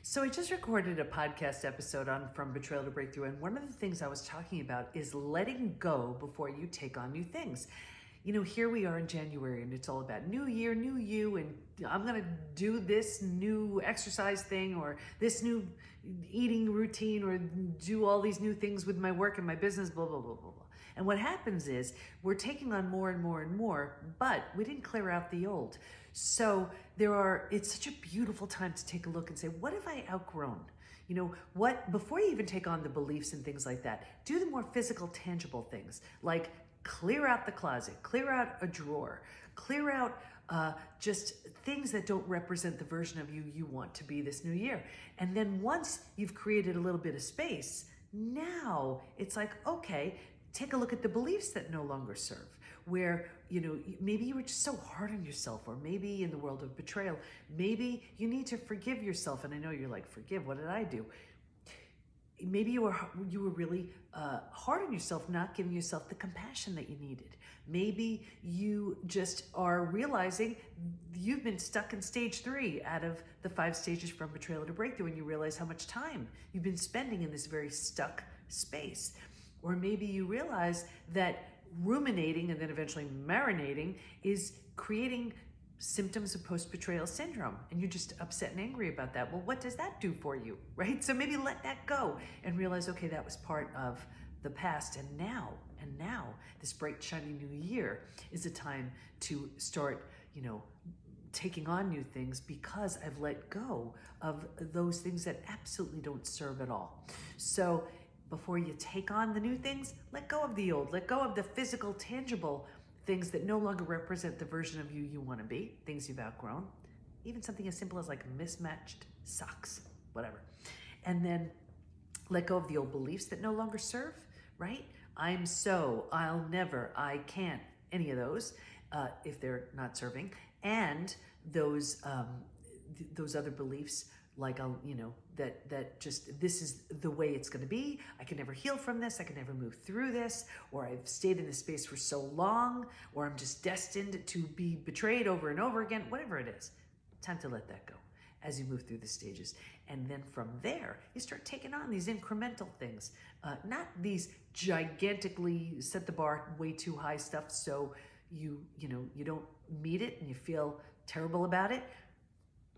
So I just recorded a podcast episode on From Betrayal to Breakthrough, and one of the things I was talking about is letting go before you take on new things. You know, here we are in January, and it's all about new year, new you, and I'm going to do this new exercise thing or this new eating routine or do all these new things with my work and my business, blah, blah, blah, blah, blah. And what happens is we're taking on more and more and more, but we didn't clear out the old. So it's such a beautiful time to take a look and say, what have I outgrown? You know, before you even take on the beliefs and things like that, do the more physical, tangible things like clear out the closet, clear out a drawer, clear out just things that don't represent the version of you want to be this new year. And then once you've created a little bit of space, now it's like, okay, take a look at the beliefs that no longer serve, where, you know, maybe you were just so hard on yourself, or maybe in the world of betrayal, maybe you need to forgive yourself. And I know you're like, forgive, what did I do? Maybe you were really hard on yourself, not giving yourself the compassion that you needed. Maybe you just are realizing you've been stuck in stage 3 out of the 5 stages from betrayal to breakthrough, and you realize how much time you've been spending in this very stuck space. Or maybe you realize that ruminating and then eventually marinating is creating symptoms of post-betrayal syndrome, and you're just upset and angry about that. Well, what does that do for you, right? So maybe let that go and realize, okay, that was part of the past, and now this bright, shiny new year is a time to start, you know, taking on new things, because I've let go of those things that absolutely don't serve at all. So before you take on the new things, let go of the old, let go of the physical, tangible things that no longer represent the version of you want to be, things you've outgrown, even something as simple as like mismatched socks, whatever. And then let go of the old beliefs that no longer serve, right? I'm so, I'll never, I can't, any of those, if they're not serving. And those other beliefs, like, that just, this is the way it's going to be. I can never heal from this. I can never move through this, or I've stayed in this space for so long, or I'm just destined to be betrayed over and over again, whatever it is. Time to let that go as you move through the stages. And then from there, you start taking on these incremental things, not these gigantically set the bar way too high stuff so you don't meet it and you feel terrible about it.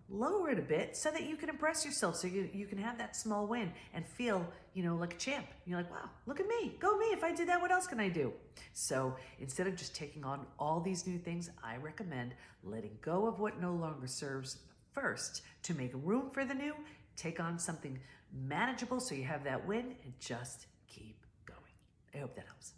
Lower it a bit so that you can impress yourself, so you can have that small win and feel, like a champ. You're like, wow, look at me, go me. If I did that, what else can I do? So instead of just taking on all these new things, I recommend letting go of what no longer serves first to make room for the new. Take on something manageable so you have that win and just keep going. I hope that helps.